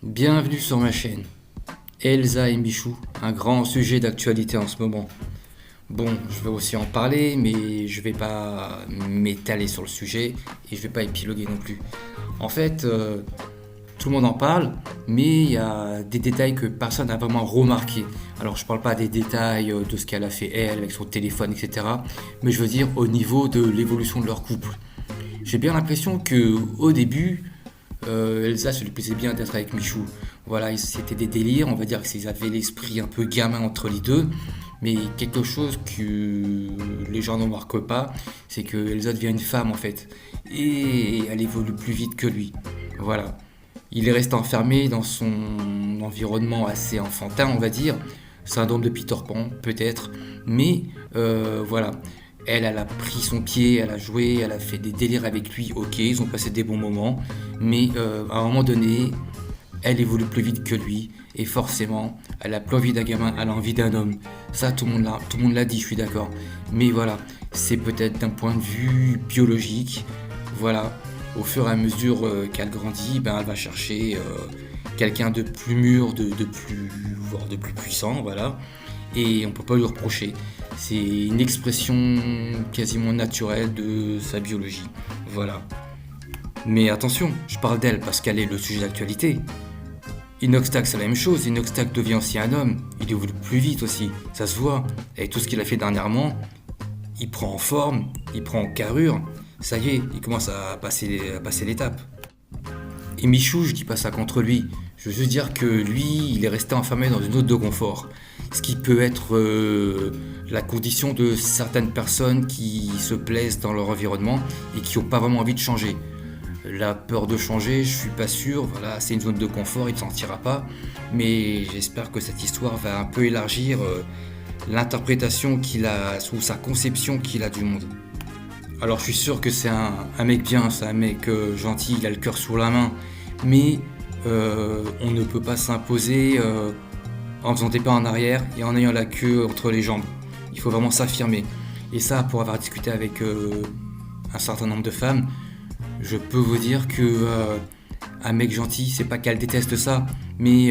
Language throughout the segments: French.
Bienvenue sur ma chaîne. Elsa et Michou, un grand sujet d'actualité en ce moment. Bon, je vais aussi en parler, mais je vais pas m'étaler sur le sujet et je vais pas épiloguer non plus. En fait, tout le monde en parle, mais il y a des détails que personne n'a vraiment remarqué. Alors, je parle pas des détails de ce qu'elle a fait elle avec son téléphone, etc. Mais je veux dire au niveau de l'évolution de leur couple. J'ai bien l'impression que au début, Elsa se lui plaisait bien d'être avec Michou. Voilà, c'était des délires, on va dire qu'ils avaient l'esprit un peu gamin entre les deux. Mais quelque chose que les gens ne remarquent pas, c'est que Elsa devient une femme en fait. Et elle évolue plus vite que lui. Voilà. Il est resté enfermé dans son environnement assez enfantin, on va dire. Syndrome de Peter Pan, peut-être. Mais voilà. Elle a pris son pied, elle a joué, elle a fait des délires avec lui, ok, ils ont passé des bons moments, mais à un moment donné, elle évolue plus vite que lui, et forcément, elle a plus envie d'un gamin, elle a envie d'un homme. Ça, tout le monde l'a dit, je suis d'accord. Mais voilà, c'est peut-être d'un point de vue biologique, voilà, au fur et à mesure qu'elle grandit, ben, elle va chercher quelqu'un de plus mûr, voire de plus puissant, voilà, et on peut pas lui reprocher. C'est une expression quasiment naturelle de sa biologie. Voilà. Mais attention, je parle d'elle parce qu'elle est le sujet d'actualité. Inoxtag, c'est la même chose. Inoxtag devient aussi un homme. Il évolue plus vite aussi. Ça se voit. Avec tout ce qu'il a fait dernièrement, il prend en forme, il prend en carrure. Ça y est, il commence à passer l'étape. Et Michou, je dis pas ça contre lui. Je veux juste dire que lui, il est resté enfermé dans une zone de confort. Ce qui peut être la condition de certaines personnes qui se plaisent dans leur environnement et qui n'ont pas vraiment envie de changer. La peur de changer, je suis pas sûr. Voilà, c'est une zone de confort, il ne s'en tirera pas. Mais j'espère que cette histoire va un peu élargir l'interprétation qu'il a, ou sa conception qu'il a du monde. Alors je suis sûr que c'est un mec bien, c'est un mec gentil, il a le cœur sur la main. Mais on ne peut pas s'imposer en faisant des pas en arrière et en ayant la queue entre les jambes. Il faut vraiment s'affirmer. Et ça, pour avoir discuté avec un certain nombre de femmes, je peux vous dire que un mec gentil, c'est pas qu'elles détestent ça, mais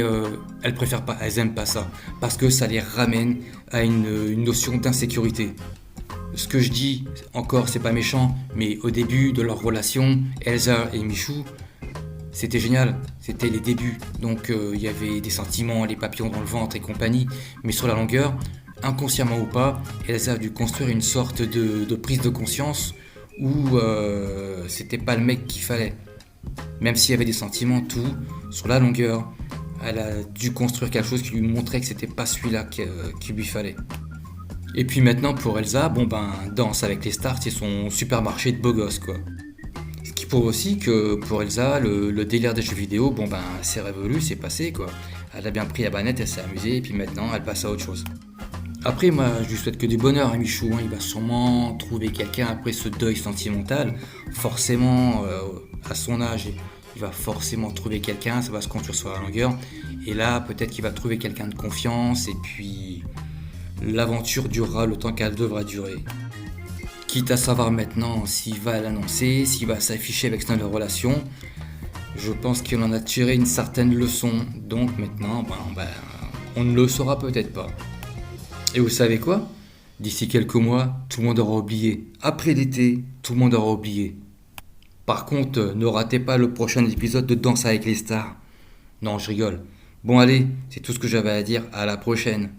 elles préfèrent pas, elles aiment pas ça, parce que ça les ramène à une notion d'insécurité. Ce que je dis, encore, c'est pas méchant, mais au début de leur relation, Elsa et Michou, c'était génial, c'était les débuts, donc il y avait des sentiments, les papillons dans le ventre et compagnie, mais sur la longueur, inconsciemment ou pas, Elsa a dû construire une sorte de prise de conscience où c'était pas le mec qu'il fallait. Même s'il y avait des sentiments, tout, sur la longueur, elle a dû construire quelque chose qui lui montrait que c'était pas celui-là qu'il lui fallait. Et puis maintenant pour Elsa, bon ben, Danse avec les stars, c'est son supermarché de beaux gosses quoi. Ce qui prouve aussi que pour Elsa, le délire des jeux vidéo, bon ben, c'est révolu, c'est passé quoi. Elle a bien pris la banette, elle s'est amusée, et puis maintenant, elle passe à autre chose. Après, moi, je lui souhaite que du bonheur à Michou, hein. Il va sûrement trouver quelqu'un après ce deuil sentimental. Forcément, à son âge, il va forcément trouver quelqu'un, ça va se construire sur la longueur. Et là, peut-être qu'il va trouver quelqu'un de confiance, et puis l'aventure durera le temps qu'elle devra durer. Quitte à savoir maintenant s'il va l'annoncer, s'il va s'afficher avec sa nouvelle relation, je pense qu'il en a tiré une certaine leçon. Donc maintenant, on ne le saura peut-être pas. Et vous savez quoi? D'ici quelques mois, tout le monde aura oublié. Après l'été, tout le monde aura oublié. Par contre, ne ratez pas le prochain épisode de Danse avec les stars. Non, je rigole. Bon allez, c'est tout ce que j'avais à dire. À la prochaine.